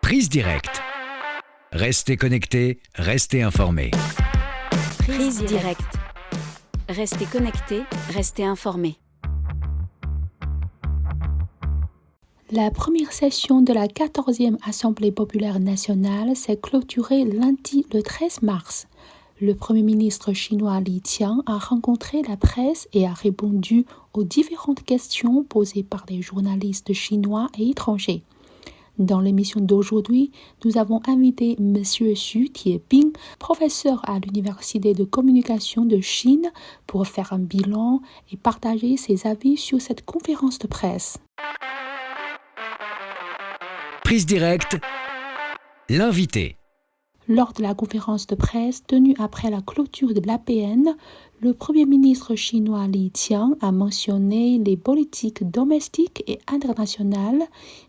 Prise directe. Restez connectés, restez informés. Prise directe. Restez connectés, restez informés. La première session de la 14e Assemblée populaire nationale s'est clôturée lundi le 13 mars. Le Premier ministre chinois Li Qiang a rencontré la presse et a répondu aux différentes questions posées par les journalistes chinois et étrangers. Dans l'émission d'aujourd'hui, nous avons invité M. Xu Tieping, professeur à l'Université de communication de Chine, pour faire un bilan et partager ses avis sur cette conférence de presse. Prise directe, l'invité. Lors de la conférence de presse tenue après la clôture de l'APN, le Premier ministre chinois Li Qiang a mentionné les politiques domestiques et internationales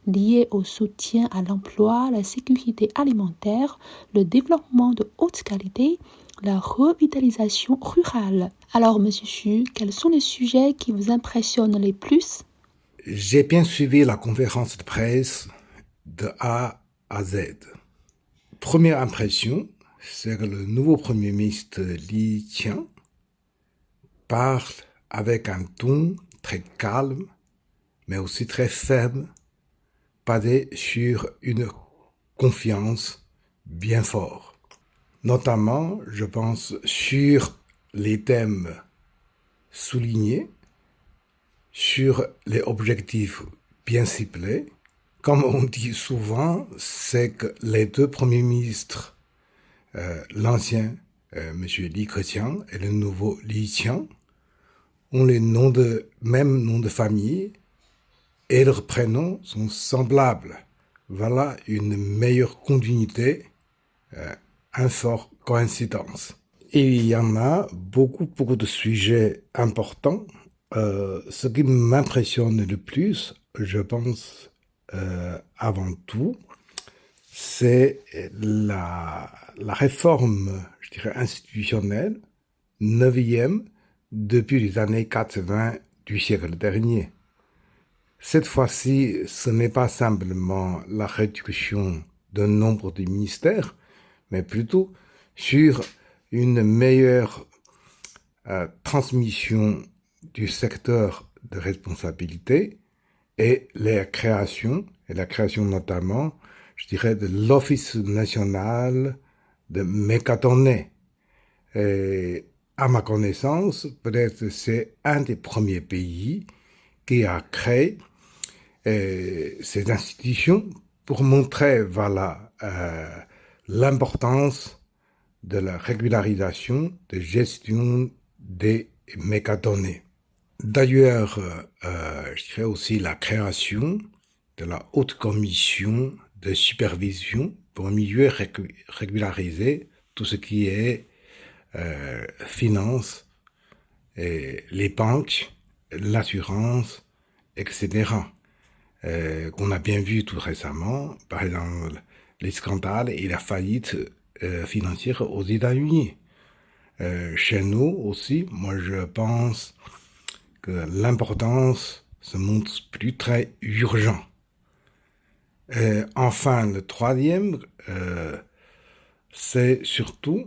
liées au soutien à l'emploi, la sécurité alimentaire, le développement de haute qualité, la revitalisation rurale. Alors, Monsieur Xu, quels sont les sujets qui vous impressionnent les plus? J'ai bien suivi la conférence de presse de A à Z. Première impression, c'est que le nouveau Premier ministre Li Qiang parle avec un ton très calme, mais aussi très ferme, basé sur une confiance bien forte. Notamment, je pense sur les thèmes soulignés, sur les objectifs bien ciblés. Comme on dit souvent, c'est que les deux premiers ministres, l'ancien M. Li Keqiang et le nouveau Li Qiang, ont même nom de famille et leurs prénoms sont semblables. Voilà une meilleure continuité, une forte coïncidence. Et il y en a beaucoup de sujets importants. Ce qui m'impressionne le plus, je pense, avant tout, c'est la réforme, je dirais, institutionnelle, 9e, depuis les années 80 du siècle dernier. Cette fois-ci, ce n'est pas simplement la réduction d'un nombre de ministères, mais plutôt sur une meilleure transmission du secteur de responsabilité et la création notamment, je dirais, de l'Office national de mégadonnées. Et à ma connaissance, peut-être c'est un des premiers pays qui a créé ces institutions pour montrer l'importance de la régularisation, de gestion des mégadonnées. D'ailleurs, je dirais aussi la création de la haute commission de supervision pour mieux régulariser tout ce qui est finance, et les banques, l'assurance, etc. Qu'on a bien vu tout récemment, par exemple les scandales et la faillite financière aux États-Unis. Chez nous aussi, moi je pense que l'importance se montre plus très urgent. Enfin, le troisième, c'est surtout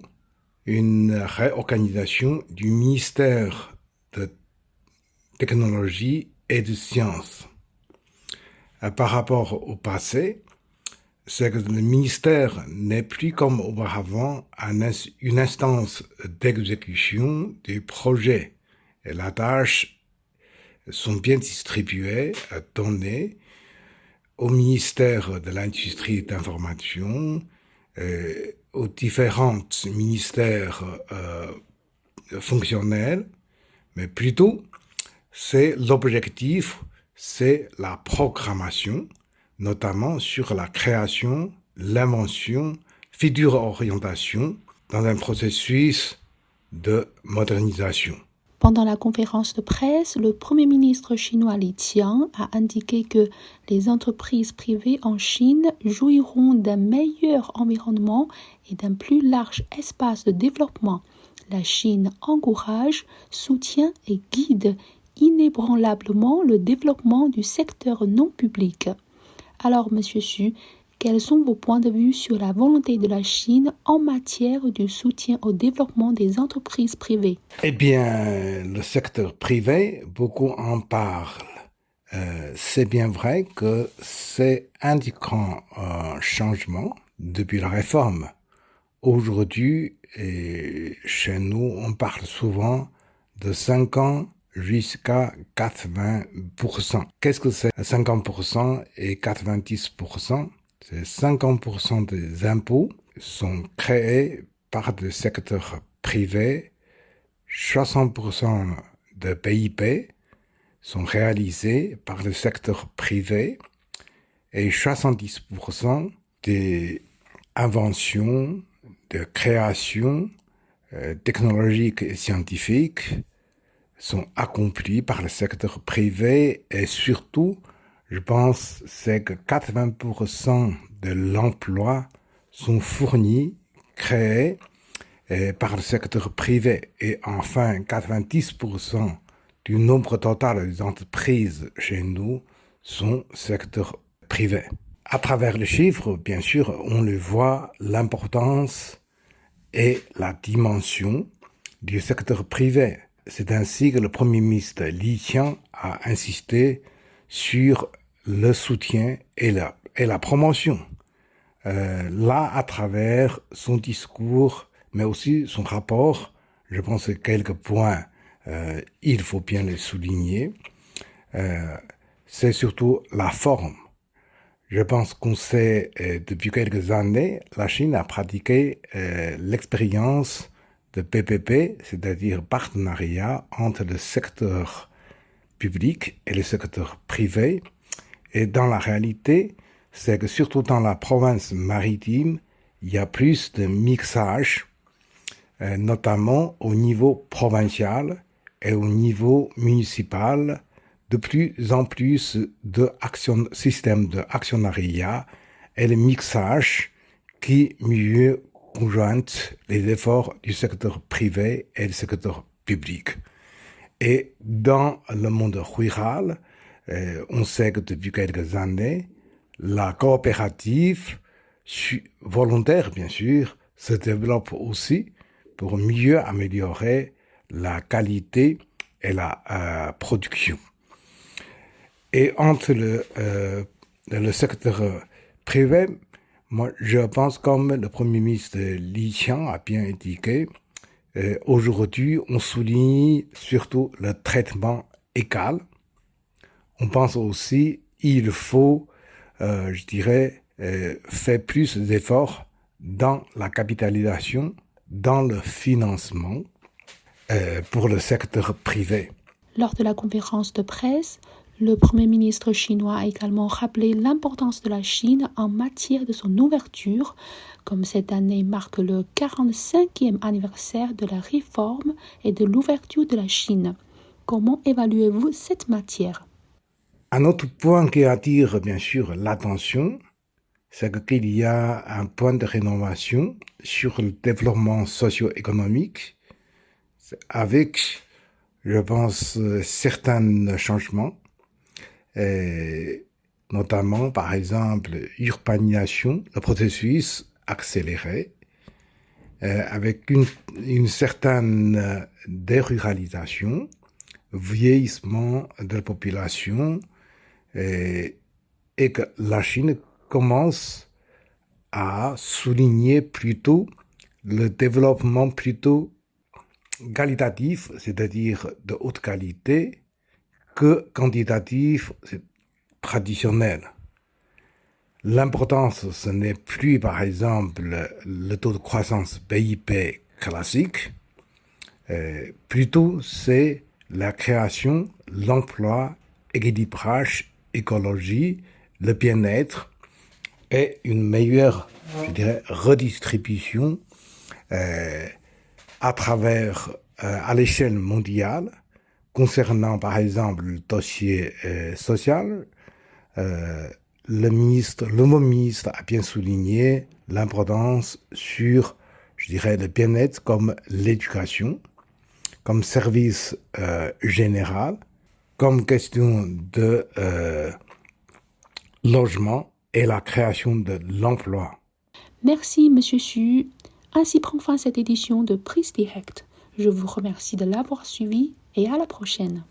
une réorganisation du ministère de technologie et de sciences. Par rapport au passé, c'est que le ministère n'est plus comme auparavant une instance d'exécution du projet. Et la tâche sont bien distribuées, données au ministère de l'Industrie d'information, aux différents ministères fonctionnels, mais plutôt l'objectif, c'est la programmation, notamment sur la création, l'invention, future orientation dans un processus de modernisation. Pendant la conférence de presse, le Premier ministre chinois Li Qiang a indiqué que les entreprises privées en Chine jouiront d'un meilleur environnement et d'un plus large espace de développement. La Chine encourage, soutient et guide inébranlablement le développement du secteur non public. Alors, Monsieur Xu, Quels sont vos points de vue sur la volonté de la Chine en matière de soutien au développement des entreprises privées? Eh bien, le secteur privé, beaucoup en parlent. C'est bien vrai que c'est un des grands changements depuis la réforme. Aujourd'hui, chez nous, on parle souvent de 5 ans jusqu'à 80%. Qu'est-ce que c'est 50% et 90%? C'est 50% des impôts sont créés par le secteur privé, 60% de PIB sont réalisés par le secteur privé et 70% des inventions, de créations technologiques et scientifiques sont accomplies par le secteur privé et surtout, je pense, c'est que 80% de l'emploi sont fournis, créés par le secteur privé et enfin 90% du nombre total des entreprises chez nous sont secteur privé. À travers les chiffres, bien sûr, on le voit l'importance et la dimension du secteur privé. C'est ainsi que le Premier ministre Li Qiang a insisté sur le soutien et la promotion. Là, à travers son discours, mais aussi son rapport, je pense que quelques points, il faut bien les souligner. C'est surtout la forme. Je pense qu'on sait, depuis quelques années, la Chine a pratiqué l'expérience de PPP, c'est-à-dire partenariat entre le secteur public et le secteur privé. Et dans la réalité, c'est que surtout dans la province maritime, il y a plus de mixage, notamment au niveau provincial et au niveau municipal, de plus en plus de systèmes d'actionnariat et le mixage qui mieux conjointe les efforts du secteur privé et du secteur public. Et dans le monde rural, on sait que depuis quelques années, la coopérative, volontaire bien sûr, se développe aussi pour mieux améliorer la qualité et la production. Et entre le secteur privé, moi, je pense, comme le Premier ministre Li Qiang a bien indiqué, aujourd'hui, on souligne surtout le traitement égal. On pense aussi qu'il faut, je dirais, faire plus d'efforts dans la capitalisation, dans le financement pour le secteur privé. Lors de la conférence de presse, le Premier ministre chinois a également rappelé l'importance de la Chine en matière de son ouverture, comme cette année marque le 45e anniversaire de la réforme et de l'ouverture de la Chine. Comment évaluez-vous cette matière? Un autre point qui attire bien sûr l'attention, c'est qu'il y a un point de rénovation sur le développement socio-économique avec, je pense, certains changements. Notamment, par exemple, urbanisation, le processus accéléré, avec une certaine déruralisation, vieillissement de la population, et que la Chine commence à souligner plutôt le développement plutôt qualitatif, c'est-à-dire de haute qualité, que quantitatif, c'est traditionnel. L'importance, ce n'est plus, par exemple, le taux de croissance PIB classique, plutôt c'est la création, l'emploi, l'équilibrage, l'écologie, le bien-être et une meilleure, je dirais, redistribution à travers, à l'échelle mondiale, concernant, par exemple, le dossier social, le nouveau ministre a bien souligné l'importance sur, je dirais, le bien-être comme l'éducation, comme service général, comme question de logement et la création de l'emploi. Merci, Monsieur Xu. Ainsi prend fin cette édition de Prise Directe. Je vous remercie de l'avoir suivi et à la prochaine.